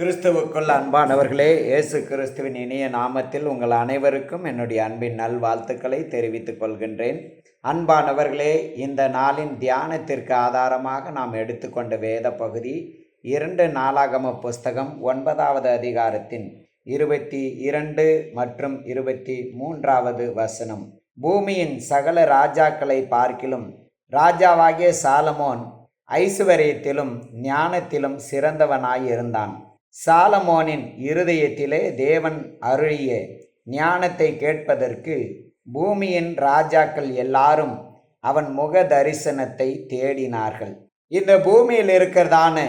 கிறிஸ்துவுக்குள் அன்பானவர்களே, இயேசு கிறிஸ்துவின் இனிய நாமத்தில் உங்கள் அனைவருக்கும் என்னுடைய அன்பின் நல்வாழ்த்துக்களை தெரிவித்துக் கொள்கின்றேன். அன்பானவர்களே, இந்த நாளின் தியானத்திற்கு ஆதாரமாக நாம் எடுத்துக்கொண்ட வேத பகுதி 2 நாளாகம புஸ்தகம் 9வது அதிகாரத்தின் 22 மற்றும் 23வது வசனம். பூமியின் சகல ராஜாக்களை பார்க்கிலும் ராஜாவாகிய சாலமோன் ஐசுவரியத்திலும் ஞானத்திலும் சிறந்தவனாயிருந்தான். சாலமோனின் இருதயத்திலே தேவன் அருளிய ஞானத்தை கேட்பதற்கு பூமியின் ராஜாக்கள் எல்லாரும் அவன் முக தரிசனத்தை தேடினார்கள். இந்த பூமியில் இருக்கிறதான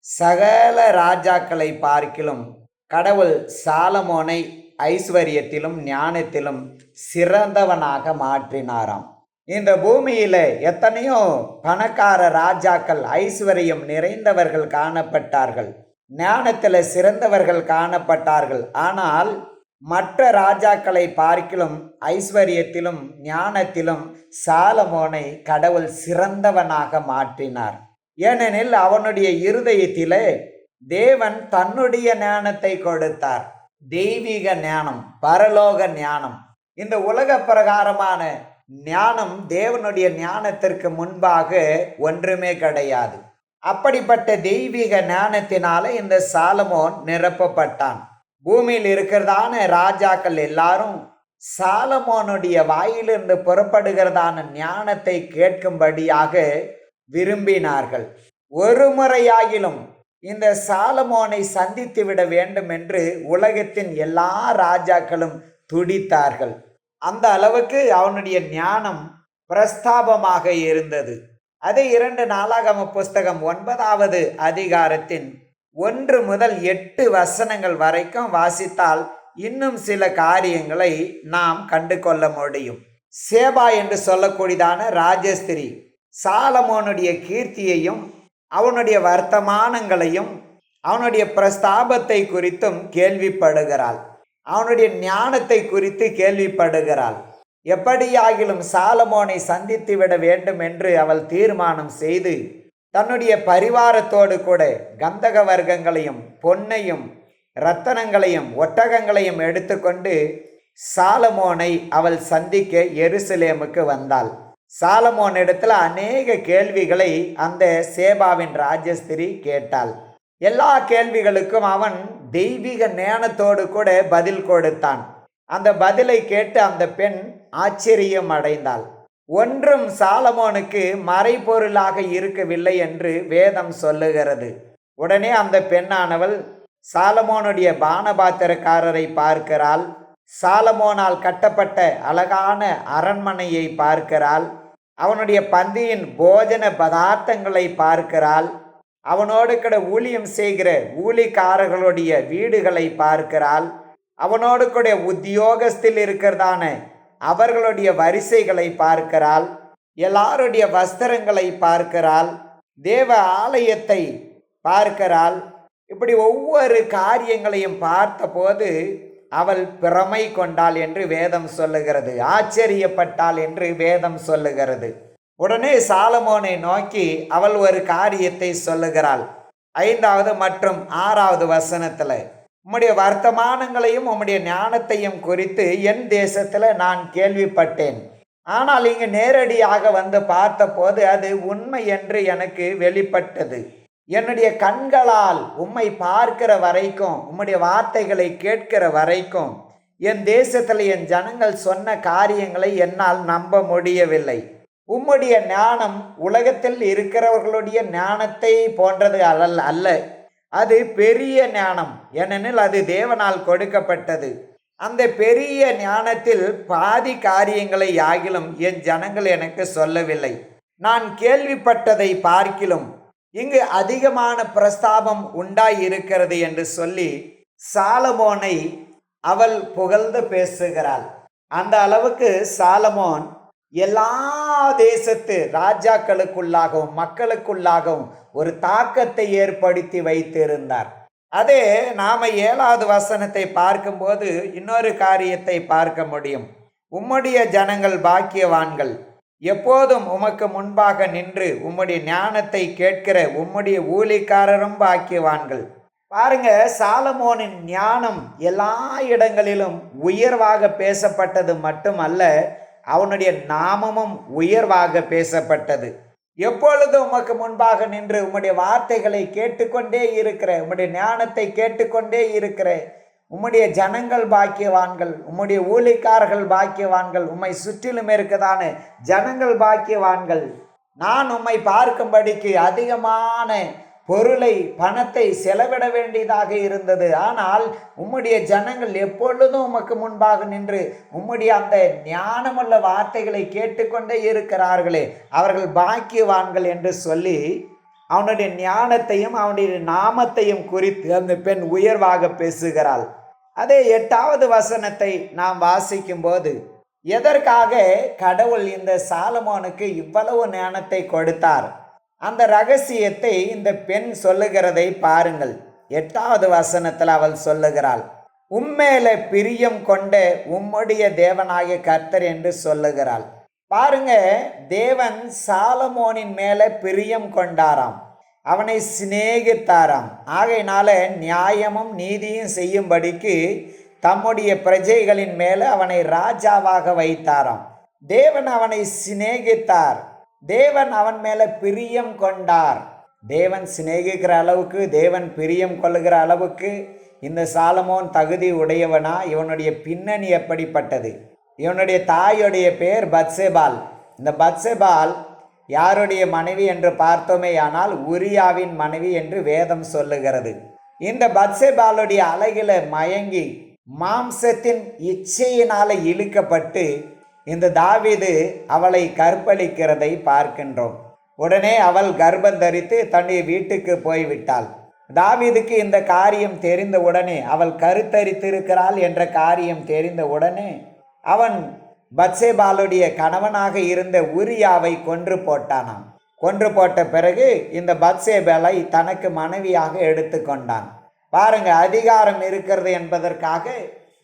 சகல ராஜாக்களை பார்க்கிலும் கடவுள் சாலமோனை ஐஸ்வர்யத்திலும் ஞானத்திலும் சிறந்தவனாக மாற்றினாராம். இந்த பூமியில எத்தனையோ பணக்கார ராஜாக்கள் ஐஸ்வர்யம் நிறைந்தவர்கள் காணப்பட்டார்கள், ஞானத்தில் சிறந்தவர்கள் காணப்பட்டார்கள். ஆனால் மற்ற ராஜாக்களை பார்க்கிலும் ஐஸ்வர்யத்திலும் ஞானத்திலும் சாலமோனை கடவுள் சிறந்தவனாக மாற்றினார். ஏனெனில் அவனுடைய இருதயத்திலே தேவன் தன்னுடைய ஞானத்தை கொடுத்தார். தெய்வீக ஞானம், பரலோக ஞானம். இந்த உலக பிரகாரமான ஞானம் தேவனுடைய ஞானத்திற்கு முன்பாக ஒன்றுமே கிடையாது. அப்படிப்பட்ட தெய்வீக ஞானத்தினால இந்த சாலமோன் நிரப்பப்பட்டான். பூமியில் இருக்கிறதான ராஜாக்கள் எல்லாரும் சாலமோனுடைய வாயிலிருந்து புறப்படுகிறதான ஞானத்தை கேட்கும்படியாக விரும்பினார்கள். ஒரு முறையாகிலும் இந்த சாலமோனை சந்தித்து விட வேண்டும் என்று உலகத்தின் எல்லா ராஜாக்களும் துடித்தார்கள். அந்த அளவுக்கு அவனுடைய ஞானம் பிரஸ்தாபமாக இருந்தது. அதே 2 நாளாகம புஸ்தகம் 9வது அதிகாரத்தின் 1 முதல் 8 வசனங்கள் வரைக்கும் வாசித்தால் இன்னும் சில காரியங்களை நாம் கண்டு கொள்ள முடியும். சேபா என்று சொல்லக்கூடியதான ராஜஸ்திரி சாலமோனுடைய கீர்த்தியையும் அவனுடைய வர்த்தமானங்களையும் அவனுடைய பிரஸ்தாபத்தை குறித்தும் கேள்விப்படுகிறாள். அவனுடைய ஞானத்தை குறித்து கேள்விப்படுகிறாள். எப்படியாகிலும் சாலமோனை சந்தித்து விட வேண்டும் என்று அவள் தீர்மானம் செய்து தன்னுடைய பரிவாரத்தோடு கூட கந்தக வர்க்கங்களையும் பொன்னையும் இரத்தனங்களையும் ஒட்டகங்களையும் எடுத்துக்கொண்டு சாலமோனை அவள் சந்திக்க எருசலேமுக்கு வந்தாள். சாலமோன் இடத்துல அநேக கேள்விகளை அந்த சேபாவின் ராஜஸ்திரி கேட்டாள். எல்லா கேள்விகளுக்கும் அவன் தெய்வீக ஞானத்தோடு கூட பதில் கொடுத்தான். அந்த பதிலை கேட்டு அந்த பெண் ஆச்சரியம் அடைந்தாள். ஒன்றும் சாலமோனுக்கு மறைபொருளாக இருக்கவில்லை என்று வேதம் சொல்லுகிறது. உடனே அந்த பெண்ணானவள் சாலமோனுடைய பானபாத்திரக்காரரை பார்க்கிறாள். சாலமோனால் கட்டப்பட்ட அழகான அரண்மனையை பார்க்கிறாள். அவனுடைய பந்தியின் போஜன பதார்த்தங்களை பார்க்கிறாள். அவனோடு கூட ஊழியம் செய்கிற ஊழிக்காரர்களுடைய வீடுகளை பார்க்கிறாள். அவனோடு கூட உத்தியோகத்தில் இருக்கிறதான அவர்களுடைய வரிசைகளை பார்க்கிறாள். எல்லாருடைய வஸ்திரங்களை பார்க்கிறாள். தேவ ஆலயத்தை பார்க்கிறாள். இப்படி ஒவ்வொரு காரியங்களையும் பார்த்தபோது அவள் பிரமை கொண்டாள் என்று வேதம் சொல்லுகிறது. ஆச்சரியப்பட்டாள் என்று வேதம் சொல்லுகிறது. உடனே சாலமோனை நோக்கி அவள் ஒரு காரியத்தை சொல்லுகிறாள். 5வது மற்றும் 6வது வசனத்துல, உம்முடைய வர்த்தமானங்களையும் உம்முடைய ஞானத்தையும் குறித்து என் தேசத்துல நான் கேள்விப்பட்டேன். ஆனால் இங்கு நேரடியாக வந்து பார்த்தபோது அது உண்மை என்று எனக்கு வெளிப்பட்டது. என்னுடைய கண்களால் உம்மை பார்க்கிற வரைக்கும், உம்முடைய வார்த்தைகளை கேட்கிற வரைக்கும் என் தேசத்துல என் ஜனங்கள் சொன்ன காரியங்களை என்னால் நம்ப முடியவில்லை. உம்முடைய ஞானம் உலகத்தில் இருக்கிறவர்களுடைய ஞானத்தை போன்றது அல்ல. அது பெரிய ஞானம். ஏனெனில் அது தேவனால் கொடுக்கப்பட்டது. அந்த பெரிய ஞானத்தில் பாதி காரியங்களை ஆகிலும் என் ஜனங்கள் எனக்கு சொல்லவில்லை. நான் கேள்விப்பட்டதை பார்க்கிலும் இங்கு அதிகமான பிரஸ்தாபம் உண்டாயிருக்கிறது என்று சொல்லி சாலமோனை அவள் புகழ்ந்து பேசுகிறாள். அந்த அளவுக்கு சாலமோன் எல்லா தேசத்து ராஜாக்களுக்குள்ளாகவும் மக்களுக்குள்ளாகவும் ஒரு தாக்கத்தை ஏற்படுத்தி வைத்திருந்தார். அதே நாம 7வது வசனத்தை பார்க்கும்போது இன்னொரு காரியத்தை பார்க்க முடியும். உம்முடைய ஜனங்கள் பாக்கியவான்கள், எப்போதும் உமக்கு முன்பாக நின்று உம்முடைய ஞானத்தை கேட்கிற உம்முடைய ஊழிக்காரரும் பாக்கியவான்கள். பாருங்க, சாலமோனின் ஞானம் எல்லா இடங்களிலும் உயர்வாக பேசப்பட்டது மட்டுமல்ல, அவனுடைய நாமமும் உயர்வாக பேசப்பட்டது. எப்பொழுதும் உமக்கு முன்பாக நின்று உம்முடைய வார்த்தைகளை கேட்டுக்கொண்டே இருக்கிற, உம்முடைய ஞானத்தை கேட்டுக்கொண்டே இருக்கிற உம்முடைய ஜனங்கள் பாக்கியவான்கள், உம்முடைய ஊழிக்காரர்கள் பாக்கியவான்கள், உம்மை சுற்றிலும் இருக்கதான ஜனங்கள் பாக்கியவான்கள். நான் உம்மை பார்க்கும்படிக்கு அதிகமான பொருளை, பணத்தை செலவிட வேண்டியதாக இருந்தது. ஆனால் உம்முடைய ஜனங்கள் எப்பொழுதும் உமக்கு முன்பாக நின்று உம்முடைய அந்த ஞானமுள்ள வார்த்தைகளை கேட்டுக்கொண்டே இருக்கிறார்களே, அவர்கள் பாக்கியவான்கள் என்று சொல்லி அவனுடைய ஞானத்தையும் அவனுடைய நாமத்தையும் குறித்து அந்த பெண் உயர்வாக பேசுகிறாள். அதே 8வது வசனத்தை நாம் வாசிக்கும் போது, எதற்காக கடவுள் இந்த சாலமோனுக்கு இவ்வளவு ஞானத்தை கொடுத்தார், அந்த ரகசியத்தை இந்த பெண் சொல்லுகிறதை பாருங்கள். 8வது வசனத்தில் அவள் சொல்லுகிறாள், உம்மேல பிரியம் கொண்ட உம்முடைய தேவனாகிய கர்த்தர் என்று சொல்லுகிறாள். பாருங்க, தேவன் சாலமோனின் மேல பிரியம் கொண்டாராம், அவனை சிநேகித்தாராம். ஆகையினால நியாயமும் நீதியும் செய்யும்படிக்கு தம்முடைய பிரஜைகளின் மேல அவனை ராஜாவாக வைத்தாராம். தேவன் அவனை சிநேகித்தார், தேவன் அவன் மேல பிரியம் கொண்டார். தேவன் சிநேகிக்கிற அளவுக்கு, தேவன் பிரியம் கொள்ளுகிற அளவுக்கு இந்த சாலமோன் தகுதி உடையவனா? இவனுடைய பின்னணி எப்படிப்பட்டது? இவனுடைய தாயுடைய பேர் பத்சேபால். இந்த பத்சேபால் யாருடைய மனைவி என்று பார்த்தோமே ஆனால் உரியாவின் மனைவி என்று வேதம் சொல்லுகிறது. இந்த பத்சேபாலுடைய அழகில மயங்கி மாம்சத்தின் இச்சையினால இழுக்கப்பட்டு இந்த தாவீது அவளை கற்பழிக்கிறதை பார்க்கின்றோம். உடனே அவள் கர்ப்பம் தரித்து தன்னுடைய வீட்டுக்கு போய்விட்டாள். தாவீதுக்கு இந்த காரியம் தெரிந்த உடனே, அவள் கருத்தரித்திருக்கிறாள் என்ற காரியம் தெரிந்த உடனே அவன் பத்சேபாலுடைய கணவனாக இருந்த உரியாவை கொன்று போட்டானாம். கொன்று போட்ட பிறகு இந்த பத்சேபாலை தனக்கு மனைவியாக எடுத்துக்கொண்டான். பாருங்க, அதிகாரம் இருக்கிறது என்பதற்காக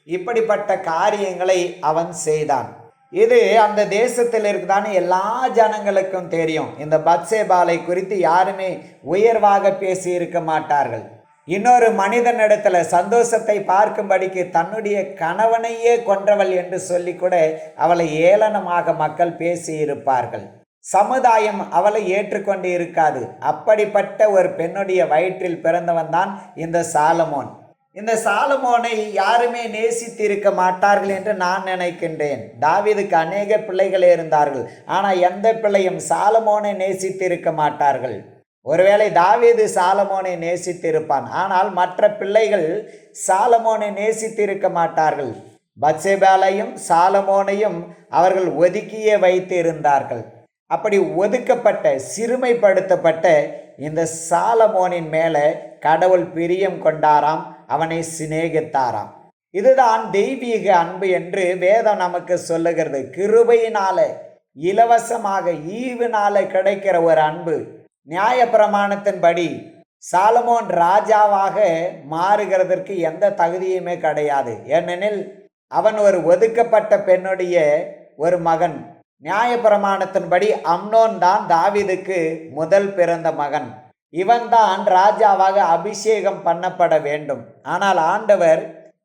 இப்படிப்பட்ட காரியங்களை அவன் செய்தான். இது அந்த தேசத்தில் இருக்குதான எல்லா ஜனங்களுக்கும் தெரியும். இந்த பத்சேபாலை குறித்து யாருமே உயர்வாக பேசி இருக்க மாட்டார்கள். இன்னொரு மனிதனிடத்துல சந்தோஷத்தை பார்க்கும்படிக்கு தன்னுடைய கணவனையே கொன்றவள் என்று சொல்லி கூட அவளை ஏளனமாக மக்கள் பேசி இருப்பார்கள். சமுதாயம் அவளை ஏற்றுக்கொண்டு இருக்காது. அப்படிப்பட்ட ஒரு பெண்ணுடைய வயிற்றில் பிறந்தவன் தான் இந்த சாலமோன். இந்த சாலமோனை யாருமே நேசித்து இருக்க மாட்டார்கள் என்று நான் நினைக்கின்றேன். தாவீதுக்கு அநேக பிள்ளைகள் இருந்தார்கள், ஆனால் எந்த பிள்ளையும் சாலமோனை நேசித்து இருக்க மாட்டார்கள். ஒருவேளை தாவீது சாலமோனை நேசித்திருப்பான், ஆனால் மற்ற பிள்ளைகள் சாலமோனை நேசித்திருக்க மாட்டார்கள். பத்சேபாலையும் சாலமோனையும் அவர்கள் ஒதுக்கியே வைத்து இருந்தார்கள். அப்படி ஒதுக்கப்பட்ட, சிறுமைப்படுத்தப்பட்ட இந்த சாலமோனின் மேலே கடவுள் பிரியம் கொண்டாராம், அவனை சிநேகித்தாராம். இதுதான் தெய்வீக அன்பு என்று வேதம் நமக்கு சொல்லுகிறது. கிருபையினால, இலவசமாக, ஈவினால கிடைக்கிற ஒரு அன்பு. நியாயப்பிரமாணத்தின்படி சாலமோன் ராஜாவாக மாறுகிறதற்கு எந்த தகுதியுமே கிடையாது. ஏனெனில் அவன் ஒரு ஒதுக்கப்பட்ட பெண்ணுடைய ஒரு மகன். நியாயப்பிரமாணத்தின்படி அம்னோன் தான் தாவீதுக்கு முதல் பிறந்த மகன். இவன்தான் ராஜாவாக அபிஷேகம் பண்ணப்பட வேண்டும். ஆனால் ஆண்டவர்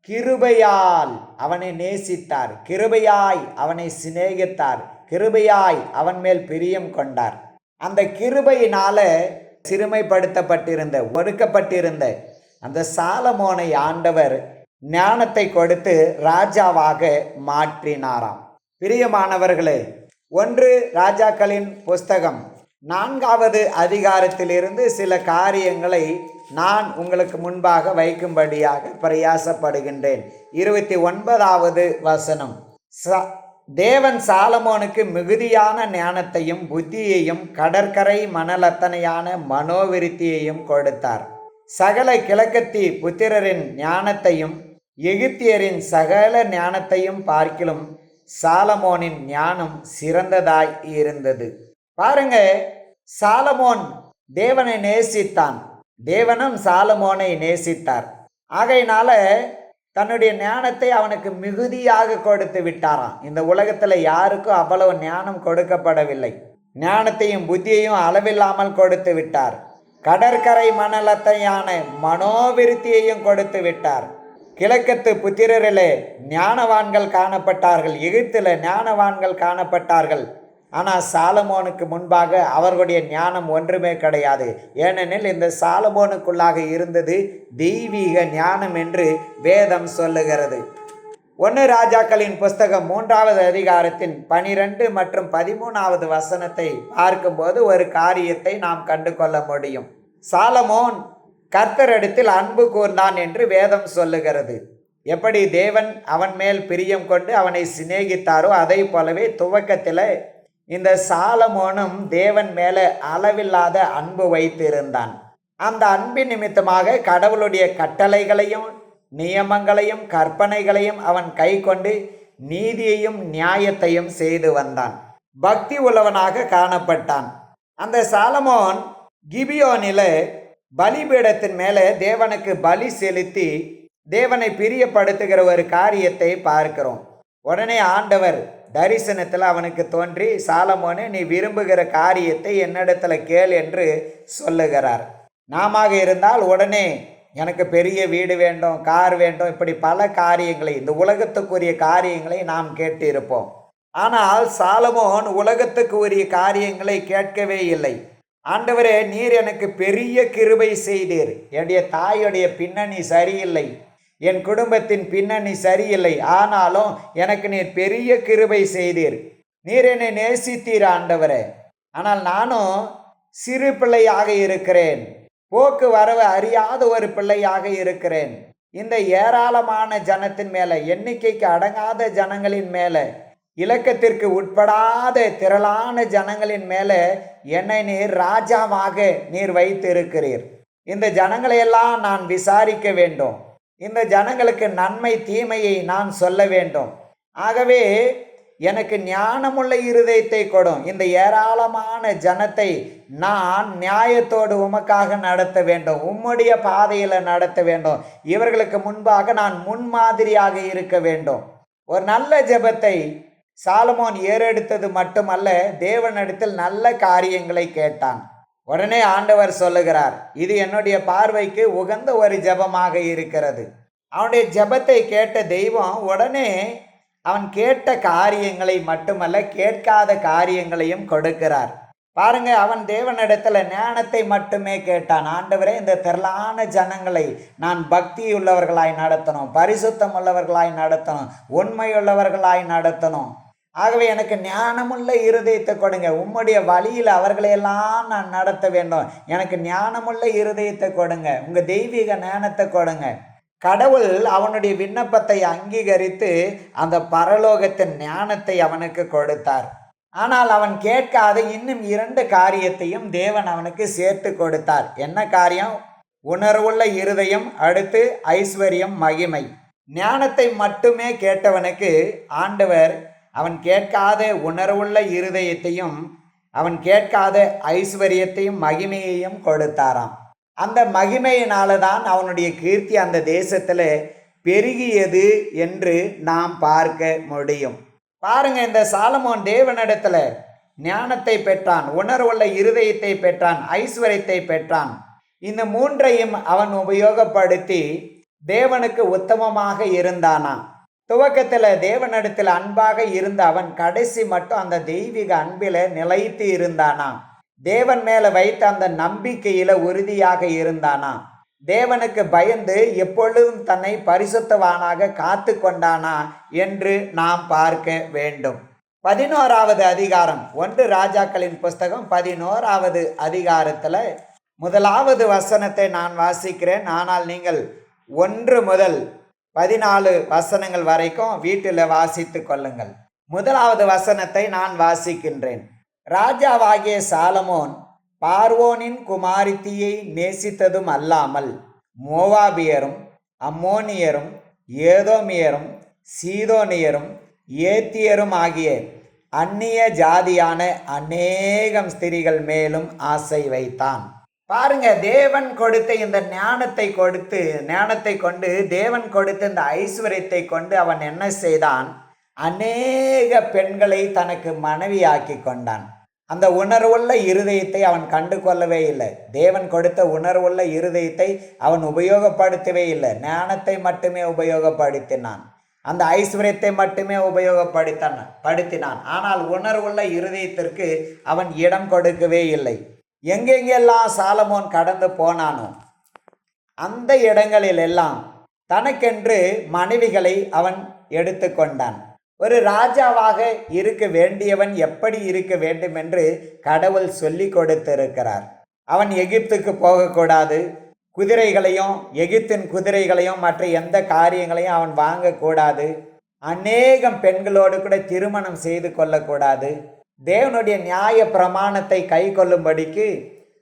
கிருபையால் அவனை நேசித்தார், கிருபையாய் அவனை சிநேகித்தார், கிருபையாய் அவன் மேல் பிரியம் கொண்டார். அந்த கிருபையினால சிறுமைப்படுத்தப்பட்டிருந்த, ஒடுக்கப்பட்டிருந்த அந்த சாலமோனை ஆண்டவர் ஞானத்தை கொடுத்து ராஜாவாக மாற்றினாராம். பிரியமானவர்களே, 1 ராஜாக்களின் புஸ்தகம் 4வது அதிகாரத்திலிருந்து சில காரியங்களை நான் உங்களுக்கு முன்பாக வைக்கும்படியாக பிரயாசப்படுகின்றேன். 29வது வசனம், தேவன் சாலமோனுக்கு மிகுதியான ஞானத்தையும் புத்தியையும் கடற்கரை மணலத்தனையான மனோவிருத்தியையும் கொடுத்தார். சகல கிழக்கத்தி புத்திரரின் ஞானத்தையும் எகிப்தியரின் சகல ஞானத்தையும் பார்க்கிலும் சாலமோனின் ஞானம் சிறந்ததாய் இருந்தது. பாருங்க, சாலமோன் தேவனை நேசித்தான், தேவனும் சாலமோனை நேசித்தார். ஆகையினால தன்னுடைய ஞானத்தை அவனுக்கு மிகுதியாக கொடுத்து விட்டாராம். இந்த உலகத்தில் யாருக்கும் அவ்வளவு ஞானம் கொடுக்கப்படவில்லை. ஞானத்தையும் புத்தியையும் அளவில்லாமல் கொடுத்து விட்டார். கடற்கரை மணலத்தையான மனோவிருத்தியையும் கொடுத்து விட்டார். கிழக்கத்து புத்திரரிலே ஞானவான்கள் காணப்பட்டார்கள், எகிப்தில் ஞானவான்கள் காணப்பட்டார்கள். ஆனால் சாலமோனுக்கு முன்பாக அவர்களுடைய ஞானம் ஒன்றுமே கிடையாது. ஏனெனில் இந்த சாலமோனுக்குள்ளாக இருந்தது தெய்வீக ஞானம் என்று வேதம் சொல்லுகிறது. 1 ராஜாக்களின் புஸ்தகம் 3வது அதிகாரத்தின் 12 மற்றும் 13வது வசனத்தை பார்க்கும்போது ஒரு காரியத்தை நாம் கண்டு கொள்ள முடியும். சாலமோன் கர்த்தரிடத்தில் அன்பு கூர்ந்தான் என்று வேதம் சொல்லுகிறது. எப்படி தேவன் அவன் மேல் பிரியம் கொண்டு அவனை சிநேகித்தாரோ அதை போலவே துவக்கத்தில் இந்த சாலமோனும் தேவன் மேலே அளவில்லாத அன்பு வைத்திருந்தான். அந்த அன்பின் நிமித்தமாக கடவுளுடைய கட்டளைகளையும் நியமங்களையும் கற்பனைகளையும் அவன் கை கொண்டு நீதியையும் நியாயத்தையும் செய்து வந்தான். பக்தி உள்ளவனாக காணப்பட்டான். அந்த சாலமோன் கிபியோனில் பலிபீடத்தின் மேலே தேவனுக்கு பலி செலுத்தி தேவனை பிரியப்படுத்துகிற ஒரு காரியத்தை பார்க்கிறோம். உடனே ஆண்டவர் தரிசனத்தில் அவனுக்கு தோன்றி, சாலமோனே, நீ விரும்புகிற காரியத்தை என்னிடத்துல கேள் என்று சொல்லுகிறார். நாம இருந்தால் உடனே எனக்கு பெரிய வீடு வேண்டும், கார் வேண்டும், இப்படி பல காரியங்களை, இந்த உலகத்துக்குரிய காரியங்களை நாம் கேட்டு இருப்போம். ஆனால் சாலமோன் உலகத்துக்கு உரிய காரியங்களை கேட்கவே இல்லை. ஆண்டவரே, நீர் எனக்கு பெரிய கிருபை செய்தீர். என்னுடைய தாயுடைய பின்னணி சரியில்லை, என் குடும்பத்தின் பின்னணி சரியில்லை, ஆனாலும் எனக்கு நீர் பெரிய கிருபை செய்தீர். நீர் என்னை நேசித்தீர் ஆண்டவரே. ஆனால் நானும் சிறு பிள்ளையாக இருக்கிறேன், போக்கு வரவு அறியாத ஒரு பிள்ளையாக இருக்கிறேன். இந்த ஏராளமான ஜனத்தின் மேலே, எண்ணிக்கைக்கு அடங்காத ஜனங்களின் மேலே, இலக்கத்திற்கு உட்படாத திரளான ஜனங்களின் மேலே என்னை நீர் ராஜாவாக நீர் வைத்திருக்கிறீர். இந்த ஜனங்களையெல்லாம் நான் விசாரிக்க வேண்டும். இந்த ஜனங்களுக்கு நன்மை தீமையை நான் சொல்ல வேண்டும். ஆகவே எனக்கு ஞானமுள்ள இருதயத்தை கொடும். இந்த ஏராளமான ஜனத்தை நான் நியாயத்தோடு உமக்காக நடத்த வேண்டும், உம்முடைய பாதையில் நடத்த வேண்டும். இவர்களுக்கு முன்பாக நான் முன்மாதிரியாக இருக்க வேண்டும். ஒரு நல்ல ஜெபத்தை சாலமோன் ஏறெடுத்தது மட்டுமல்ல, தேவனிடத்தில் நல்ல காரியங்களை கேட்டான். உடனே ஆண்டவர் சொல்லுகிறார், இது என்னுடைய பார்வைக்கு உகந்த ஒரு ஜெபமாக இருக்கிறது. அவனுடைய ஜெபத்தை கேட்ட தெய்வம் உடனே அவன் கேட்ட காரியங்களை மட்டுமல்ல, கேட்காத காரியங்களையும் கொடுக்கிறார். பாருங்க, அவன் தேவனிடத்துல ஞானத்தை மட்டுமே கேட்டான். ஆண்டவரே, இந்த திரளான ஜனங்களை நான் பக்தி உள்ளவர்களாய் நடத்தணும், பரிசுத்தம் உள்ளவர்களாய் நடத்தணும், உண்மையுள்ளவர்களாய் நடத்தணும். ஆகவே எனக்கு ஞானமுள்ள இருதயத்தை கொடுங்க, உம்முடைய வழியில் அவர்களையெல்லாம் நான் நடத்த வேண்டும். எனக்கு ஞானமுள்ள இருதயத்தை கொடுங்க, உங்கள் தெய்வீக ஞானத்தை கொடுங்க. கடவுள் அவனுடைய விண்ணப்பத்தை அங்கீகரித்து அந்த பரலோகத்தின் ஞானத்தை அவனுக்கு கொடுத்தார். ஆனால் அவன் கேட்காத இன்னும் 2 காரியத்தையும் தேவன் அவனுக்கு சேர்த்து கொடுத்தார். என்ன காரியம்? உணர்வுள்ள இருதயம், அடுத்து ஐஸ்வர்யம், மகிமை. ஞானத்தை மட்டுமே கேட்டவனுக்கு ஆண்டவர் அவன் கேட்காத உணர்வுள்ள இருதயத்தையும் அவன் கேட்காத ஐஸ்வர்யத்தையும் மகிமையையும் கொடுத்தாராம். அந்த மகிமையினால தான் அவனுடைய கீர்த்தி அந்த தேசத்தில் பெருகியது என்று நாம் பார்க்க முடியும். பாருங்க, இந்த சாலமோன் தேவனிடத்துல ஞானத்தை பெற்றான், உணர்வுள்ள இருதயத்தை பெற்றான், ஐஸ்வர்யத்தை பெற்றான். இந்த 3ஐயும் அவன் உபயோகப்படுத்தி தேவனுக்கு உத்தமமாக இருந்தானா. துவக்கத்தில் தேவனிடத்தில் அன்பாக இருந்த அவன் கடைசி மட்டும் அந்த தெய்வீக அன்பில் நிலைத்து இருந்தானா. தேவன் மேலே வைத்த அந்த நம்பிக்கையில் உறுதியாக இருந்தானா. தேவனுக்கு பயந்து எப்பொழுதும் தன்னை பரிசுத்தவானாக காத்து கொண்டானா என்று நாம் பார்க்க வேண்டும். 11வது அதிகாரம், 1 ராஜாக்களின் புஸ்தகம் 11வது அதிகாரத்தில் 1வது வசனத்தை நான் வாசிக்கிறேன். ஆனால் நீங்கள் 1 முதல் 14 வசனங்கள் வரைக்கும் வீட்டில் வாசித்து கொள்ளுங்கள். 1வது வசனத்தை நான் வாசிக்கின்றேன். ராஜாவாகிய சாலமோன் பார்வோனின் குமாரத்தியை நேசித்ததும் அல்லாமல் மோவாபியரும், அம்மோனியரும், ஏதோமியரும், சீதோனியரும், ஏத்தியரும் ஆகிய அந்நிய ஜாதியான அநேகம் ஸ்திரீகள் மேலும் ஆசை வைத்தான். பாருங்க, தேவன் கொடுத்த இந்த ஞானத்தை கொண்டு தேவன் கொடுத்த இந்த ஐஸ்வர்யத்தை கொண்டு அவன் என்ன செய்தான்? அநேக பெண்களை தனக்கு மனைவியாக்கி கொண்டான். அந்த உணர்வுள்ள இருதயத்தை அவன் கண்டு கொள்ளவே இல்லை. தேவன் கொடுத்த உணர்வுள்ள இருதயத்தை அவன் உபயோகப்படுத்தவே இல்லை. ஞானத்தை மட்டுமே உபயோகப்படுத்தினான். அந்த ஐஸ்வர்யத்தை மட்டுமே உபயோகப்படுத்தினான். ஆனால் உணர்வுள்ள இருதயத்திற்கு அவன் இடம் கொடுக்கவே இல்லை. எங்கெங்கெல்லாம் சாலமோன் கடந்து போனானோ அந்த இடங்களில் எல்லாம் தனக்கென்று மனைவிகளை அவன் எடுத்து கொண்டான். ஒரு ராஜாவாக இருக்க வேண்டியவன் எப்படி இருக்க வேண்டும் என்று கடவுள் சொல்லி கொடுத்திருக்கிறார். அவன் எகிப்துக்கு போகக்கூடாது. குதிரைகளையும் எகிப்தின் குதிரைகளையும் மற்ற எந்த காரியங்களையும் அவன் வாங்கக்கூடாது. அநேகம் பெண்களோடு கூட திருமணம் செய்து கொள்ளக்கூடாது. தேவனுடைய நியாய பிரமாணத்தை கை கொள்ளும்படிக்கு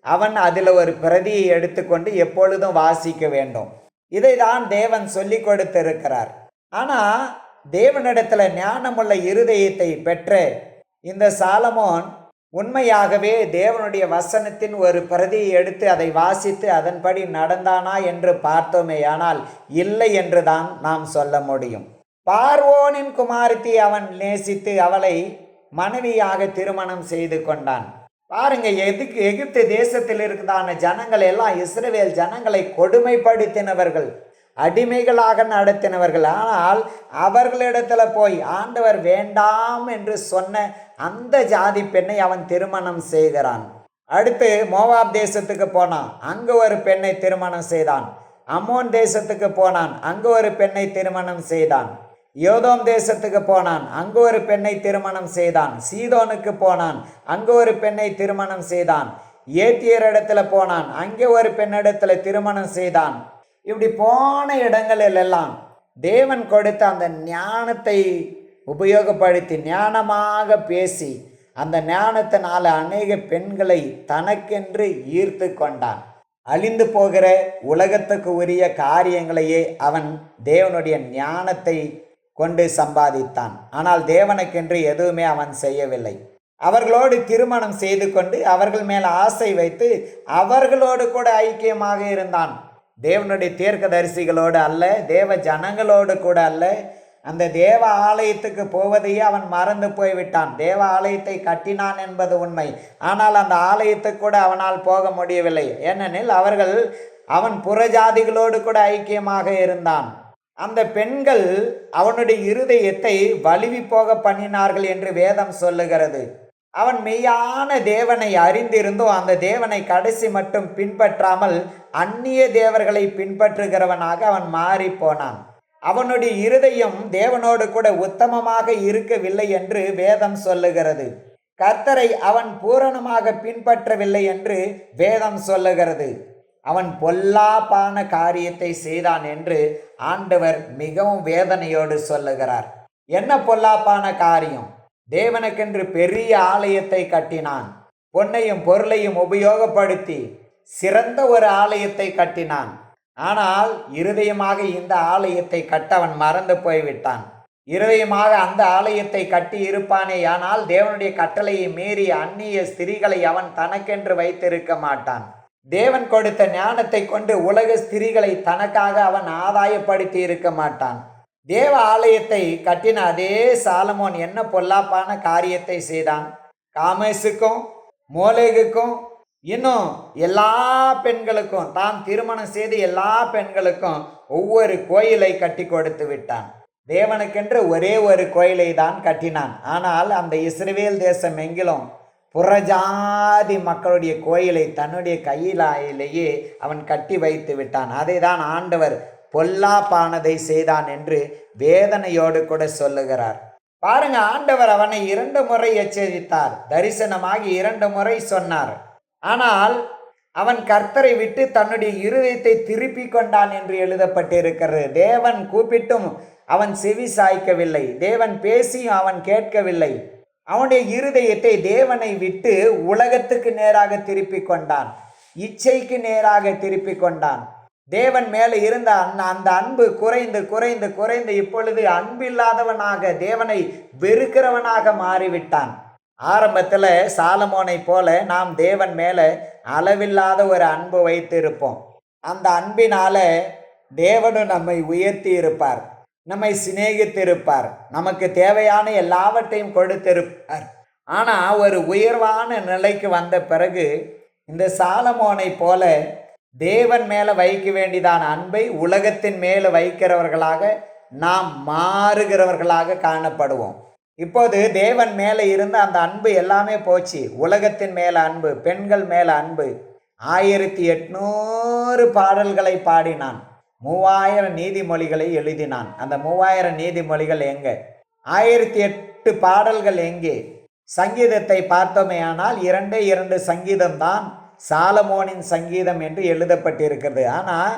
அவன் அதில் ஒரு பிரதியை எடுத்துக்கொண்டு எப்பொழுதும் வாசிக்க வேண்டும். இதை தான் தேவன் சொல்லி கொடுத்திருக்கிறார். ஆனால் தேவனிடத்தில் ஞானமுள்ள இருதயத்தை பெற்ற இந்த சாலமோன் உண்மையாகவே தேவனுடைய வசனத்தின் ஒரு பிரதியை எடுத்து அதை வாசித்து அதன்படி நடந்தானா என்று பார்த்தோமேயானால் இல்லை என்று தான் நாம் சொல்ல முடியும். பார்வோனின் குமாரத்தி அவன் நேசித்து அவளை மனைவியாக திருமணம் செய்து கொண்டான். பாருங்க, எகிப்து தேசத்தில் இருக்கிறதான ஜனங்கள் எல்லாம் இஸ்ரவேல் ஜனங்களை கொடுமைப்படுத்தினவர்கள், அடிமைகளாக நடத்தினவர்கள். ஆனால் அவர்களிடத்துல போய் ஆண்டவர் வேண்டாம் என்று சொன்ன அந்த ஜாதி பெண்ணை அவன் திருமணம் செய்கிறான். அடுத்து மோவாப் தேசத்துக்கு போனான், அங்கு ஒரு பெண்ணை திருமணம் செய்தான். அம்மோன் தேசத்துக்கு போனான், அங்கு ஒரு பெண்ணை திருமணம் செய்தான். யோதோம் தேசத்துக்கு போனான், அங்கு ஒரு பெண்ணை திருமணம் செய்தான். சீதோனுக்கு போனான், அங்கு ஒரு பெண்ணை திருமணம் செய்தான். ஏத்தியர் இடத்துல போனான், அங்கே ஒரு பெண்ணிடத்துல திருமணம் செய்தான். இப்படி போன இடங்களில் எல்லாம் தேவன் கொடுத்த அந்த ஞானத்தை உபயோகப்படுத்தி ஞானமாக பேசி அந்த ஞானத்தினால அநேக பெண்களை தனக்கென்று ஈர்த்து கொண்டான். அழிந்து போகிற உலகத்துக்கு உரிய காரியங்களையே அவன் தேவனுடைய ஞானத்தை கொண்டு சம்பாதித்தான். ஆனால் தேவனுக்கென்று எதுவுமே அவன் செய்யவில்லை. அவர்களோடு திருமணம் செய்து கொண்டு அவர்கள் மேல் ஆசை வைத்து அவர்களோடு கூட ஐக்கியமாக இருந்தான். தேவனுடைய தீர்க்கதரிசிகளோடு அல்ல, தேவ ஜனங்களோடு கூட அல்ல. அந்த தேவ ஆலயத்துக்கு போவதையே அவன் மறந்து போய்விட்டான். தேவ ஆலயத்தை கட்டினான் என்பது உண்மை, ஆனால் அந்த ஆலயத்துக்கு கூட அவனால் போக முடியவில்லை. ஏனெனில் அவன் புறஜாதிகளோடு கூட ஐக்கியமாக இருந்தான். அந்த பெண்கள் அவனுடைய இருதயத்தை வலிவி போக பண்ணினார்கள் என்று வேதம் சொல்லுகிறது. அவன் மெய்யான தேவனை அறிந்திருந்தும் அந்த தேவனை கடைசி மட்டும் பின்பற்றாமல் அந்நிய தேவர்களை பின்பற்றுகிறவனாக அவன் மாறி போனான். அவனுடைய இருதயம் தேவனோடு கூட உத்தமமாக இருக்கவில்லை என்று வேதம் சொல்லுகிறது. கர்த்தரை அவன் பூரணமாக பின்பற்றவில்லை என்று வேதம் சொல்லுகிறது. அவன் பொல்லாப்பான காரியத்தை செய்தான் என்று ஆண்டவர் மிகவும் வேதனையோடு சொல்லுகிறார். என்ன பொல்லாப்பான காரியம்? தேவனுக்கென்று பெரிய ஆலயத்தை கட்டினான். பொன்னையும் பொருளையும் உபயோகப்படுத்தி சிறந்த ஒரு ஆலயத்தை கட்டினான். ஆனால் இருதயமாக இந்த ஆலயத்தை கட்ட அவன் மறந்து போய்விட்டான். இருதயமாக அந்த ஆலயத்தை கட்டி இருப்பானே, ஆனால் தேவனுடைய கட்டளையை மீறி அந்நிய ஸ்திரீகளை அவன் தனக்கென்று வைத்திருக்க மாட்டான். தேவன் கொடுத்த ஞானத்தை கொண்டு உலக ஸ்திரீகளை தனக்காக அவன் ஆதாயப்படுத்தி இருக்க மாட்டான். தேவ ஆலயத்தை கட்டின அதே சாலமோன் என்ன பொல்லாப்பான காரியத்தை செய்தான்? காமேசுக்கும் மோலேகுக்கும் இன்னும் எல்லா பெண்களுக்கும், தான் திருமணம் செய்து எல்லா பெண்களுக்கும் ஒவ்வொரு கோயிலை கட்டி கொடுத்து விட்டான். தேவனுக்கென்று ஒரே ஒரு கோயிலை தான் கட்டினான். ஆனால் அந்த இஸ்ரவேல் தேசம் எங்கிலும் புறஜாதி மக்களுடைய கோயிலை தன்னுடைய கையிலேயே அவன் கட்டி வைத்து விட்டான். அதை தான் ஆண்டவர் பொல்லாப்பானதை செய்தான் என்று வேதனையோடு கூட சொல்லுகிறார். பாருங்க, ஆண்டவர் அவனை 2 முறை எச்சரித்தார். தரிசனமாகி 2 முறை சொன்னார். ஆனால் அவன் கர்த்தரை விட்டு தன்னுடைய இருதயத்தை திருப்பி கொண்டான் என்று எழுதப்பட்டிருக்கிறது. தேவன் கூப்பிட்டும் அவன் செவி சாய்க்கவில்லை. தேவன் பேசியும் அவன் கேட்கவில்லை. அவனுடைய இருதயத்தை தேவனை விட்டு உலகத்துக்கு நேராக திருப்பி கொண்டான். இச்சைக்கு நேராக திருப்பி கொண்டான். தேவன் மேலே இருந்த அந்த அன்பு குறைந்து குறைந்து குறைந்து இப்பொழுது அன்பில்லாதவனாக தேவனை வெறுக்கிறவனாக மாறிவிட்டான். ஆரம்பத்தில் சாலமோனை போல நாம் தேவன் மேலே அளவில்லாத ஒரு அன்பு வைத்திருப்போம். அந்த அன்பினால தேவனும் நம்மை உயர்த்தி இருப்பார், நம்மை சிநேகித்திருப்பார், நமக்கு தேவையான எல்லாவற்றையும் கொடுத்திருப்பார். ஆனால் ஒரு உயர்வான நிலைக்கு வந்த பிறகு இந்த சாலமோனை போல தேவன் மேலே வைக்க வேண்டியதான அன்பை உலகத்தின் மேலே வைக்கிறவர்களாக நாம் மாறுகிறவர்களாக காணப்படுவோம். இப்போது தேவன் மேலே இருந்த அந்த அன்பு எல்லாமே போச்சு. உலகத்தின் மேலே அன்பு, பெண்கள் மேலே அன்பு. 1800 பாடல்களை பாடினான், 3000 நீதிமொழிகளை எழுதினான். அந்த 3000 நீதிமொழிகள் எங்கே? 1008 பாடல்கள் எங்கே? சங்கீதத்தை பார்த்தோமே ஆனால் 2 சங்கீதம்தான் சாலமோனின் சங்கீதம் என்று எழுதப்பட்டிருக்கிறது. ஆனால்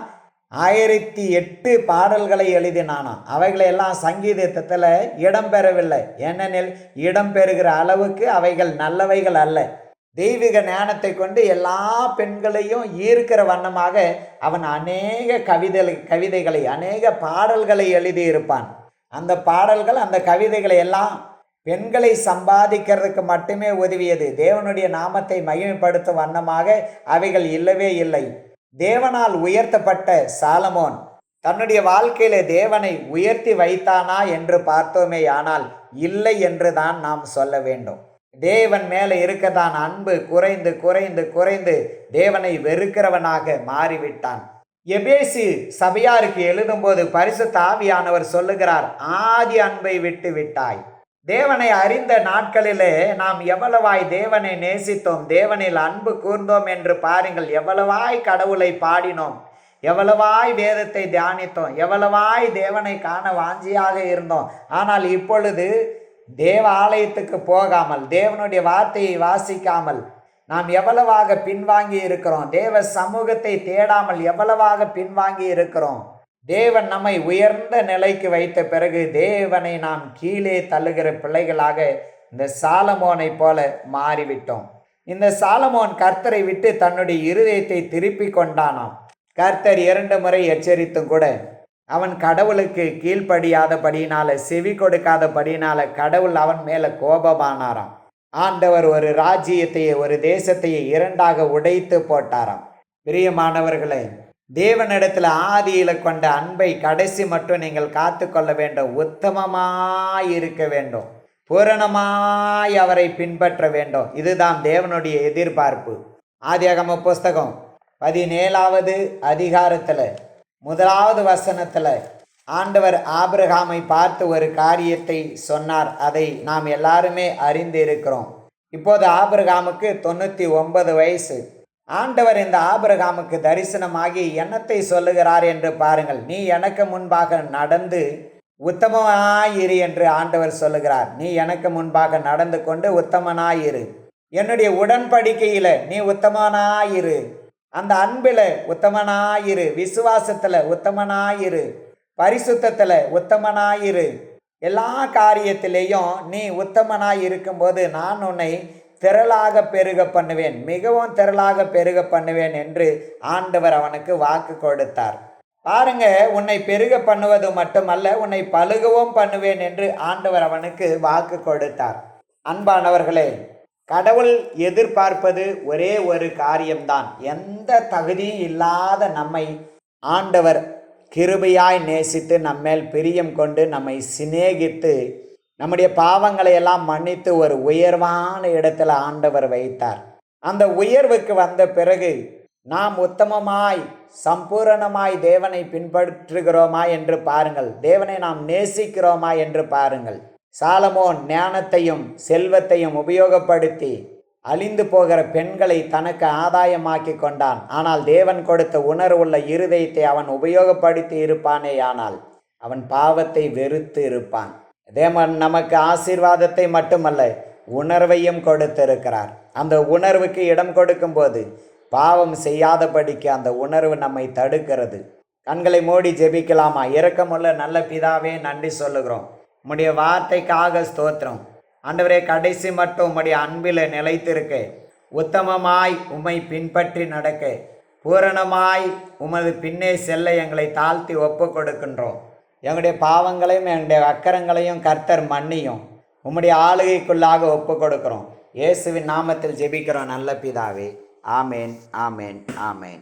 1008 பாடல்களை எழுதினானாம். அவைகளெல்லாம் சங்கீதத்தில் இடம்பெறவில்லை. ஏனெனில் இடம்பெறுகிற அளவுக்கு அவைகள் நல்லவைகள் அல்ல. தெய்வீக ஞானத்தை கொண்டு எல்லா பெண்களையும் ஈர்க்கிற வண்ணமாக அவன் அநேக கவிதைகளை அநேக பாடல்களை எழுதியிருப்பான். அந்த பாடல்கள், அந்த கவிதைகளை எல்லாம் பெண்களை சம்பாதிக்கிறதுக்கு மட்டுமே உதவியது. தேவனுடைய நாமத்தை மகிமைப்படுத்தும் வண்ணமாக அவைகள் இல்லவே இல்லை. தேவனால் உயர்த்தப்பட்ட சாலமோன் தன்னுடைய வாழ்க்கையில தேவனை உயர்த்தி வைத்தானா என்று பார்த்தோமே ஆனால் இல்லை என்று தான் நாம் சொல்ல வேண்டும். தேவன் மேலே இருக்கதான் அன்பு குறைந்து குறைந்து குறைந்து தேவனை வெறுக்கிறவனாக மாறிவிட்டான். எபேசு சபையாருக்கு எழுதும்போது பரிசுத்த ஆவியானவர் சொல்லுகிறார், ஆதி அன்பை விட்டு விட்டாய். தேவனை அறிந்த நாட்களிலே நாம் எவ்வளவாய் தேவனை நேசித்தோம், தேவனில் அன்பு கூர்ந்தோம் என்று பாருங்கள். எவ்வளவாய் கடவுளை பாடினோம், எவ்வளவாய் வேதத்தை தியானித்தோம், எவ்வளவாய் தேவனை காண வாஞ்சியாக இருந்தோம். ஆனால் இப்பொழுது தேவ ஆலயத்துக்கு போகாமல், தேவனுடைய வார்த்தையை வாசிக்காமல் நாம் எவ்வளவாக பின்வாங்கி இருக்கிறோம். தேவ சமூகத்தை தேடாமல் எவ்வளவாக பின்வாங்கி இருக்கிறோம். தேவன் நம்மை உயர்ந்த நிலைக்கு வைத்த பிறகு தேவனை நாம் கீழே தள்ளுகிற பிள்ளைகளாக இந்த சாலமோனை போல மாறிவிட்டோம். இந்த சாலமோன் கர்த்தரை விட்டு தன்னுடைய இருதயத்தை திருப்பி கொண்டானாம். கர்த்தர் 2 முறை எச்சரித்தும் கூட அவன் கடவுளுக்கு கீழ்ப்படியாதபடியினால, செவி கொடுக்காதபடியினால கடவுள் அவன் மேலே கோபமானாராம். ஆண்டவர் ஒரு ராஜ்யத்தையே, ஒரு தேசத்தையே 2ஆக உடைத்து போட்டாராம். பிரியமானவர்களே, தேவனிடத்தில் ஆதியில கொண்ட அன்பை கடைசி மட்டும் நீங்கள் காத்து கொள்ள வேண்டும். உத்தமமாய் இருக்க வேண்டும், பூரணமாய் அவரை பின்பற்ற வேண்டும். இதுதான் தேவனுடைய எதிர்பார்ப்பு. ஆதியாகம புஸ்தகம் 17வது அதிகாரத்தில் 1வது வசனத்தில் ஆண்டவர் ஆபிரகாமை பார்த்து ஒரு காரியத்தை சொன்னார். அதை நாம் எல்லாருமே அறிந்து இருக்கிறோம். இப்போது ஆபிரகாமுக்கு 99 வயசு. ஆண்டவர் இந்த ஆபிரகாமுக்கு தரிசனமாகி என்னத்தை சொல்லுகிறார் என்று பாருங்கள். நீ எனக்கு முன்பாக நடந்து உத்தமனாயிரு என்று ஆண்டவர் சொல்லுகிறார். நீ எனக்கு முன்பாக நடந்து கொண்டு உத்தமனாயிரு. என்னுடைய உடன்படிக்கையில நீ உத்தமனாயிரு, அந்த அன்பில உத்தமனாயிரு, விசுவாசத்துல உத்தமனாயிரு, பரிசுத்தத்துல உத்தமனாயிரு. எல்லா காரியத்திலேயும் நீ உத்தமனாய் இருக்கும்போது நான் உன்னை திரளாக பெருக பண்ணுவேன், மிகவும் திரளாக பெருக பண்ணுவேன் என்று ஆண்டவர் அவனுக்கு வாக்கு கொடுத்தார். பாருங்க, உன்னை பெருக பண்ணுவது மட்டுமல்ல, உன்னை பலுகவும் பண்ணுவேன் என்று ஆண்டவர் அவனுக்கு வாக்கு கொடுத்தார். அன்பானவர்களே, கடவுள் எதிர்பார்ப்பது ஒரே ஒரு காரியம்தான். எந்த தகுதியும் இல்லாத நம்மை ஆண்டவர் கிருபையாய் நேசித்து நம்மேல் பிரியம் கொண்டு நம்மை சிநேகித்து நம்முடைய பாவங்களை எல்லாம் மன்னித்து ஒரு உயர்வான இடத்துல ஆண்டவர் வைத்தார். அந்த உயர்வுக்கு வந்த பிறகு நாம் உத்தமமாய் சம்பூரணமாய் தேவனை பின்பற்றுகிறோமா என்று பாருங்கள். தேவனை நாம் நேசிக்கிறோமா என்று பாருங்கள். சாலமோன் ஞானத்தையும் செல்வத்தையும் உபயோகப்படுத்தி அழிந்து போகிற பெண்களை தனக்கு ஆதாயமாக்கி கொண்டான். ஆனால் தேவன் கொடுத்த உணர்வுள்ள இருதயத்தை அவன் உபயோகப்படுத்தி இருப்பானே, ஆனால் அவன் பாவத்தை வெறுத்து இருப்பான். தேவன் நமக்கு ஆசீர்வாதத்தை மட்டுமல்ல, உணர்வையும் கொடுத்திருக்கிறார். அந்த உணர்வுக்கு இடம் கொடுக்கும்போது பாவம் செய்யாதபடிக்கு அந்த உணர்வு நம்மை தடுக்கிறது. கண்களை மூடி ஜெபிக்கலாமா? இரக்கமுள்ள நல்ல பிதாவே, நன்றி சொல்லுகிறோம். உம்முடைய வார்த்தைக்காக ஸ்தோத்திரம். ஆண்டவரே, கடைசி மட்டும் உம்முடைய அன்பில் நிலைத்திருக்க, உத்தமமாய் உம்மை பின்பற்றி நடக்க, பூரணமாய் உமது பின்னே செல்ல எங்களை தாழ்த்தி ஒப்பு கொடுக்கின்றோம். எங்களுடைய பாவங்களையும் எங்களுடைய அக்கரங்களையும் கர்த்தர் மன்னியும். உம்முடைய ஆளுகைக்குள்ளாக ஒப்பு கொடுக்கிறோம். இயேசுவின் நாமத்தில் ஜெபிக்கிறோம் நல்ல பிதாவே. ஆமேன், ஆமேன், ஆமேன்.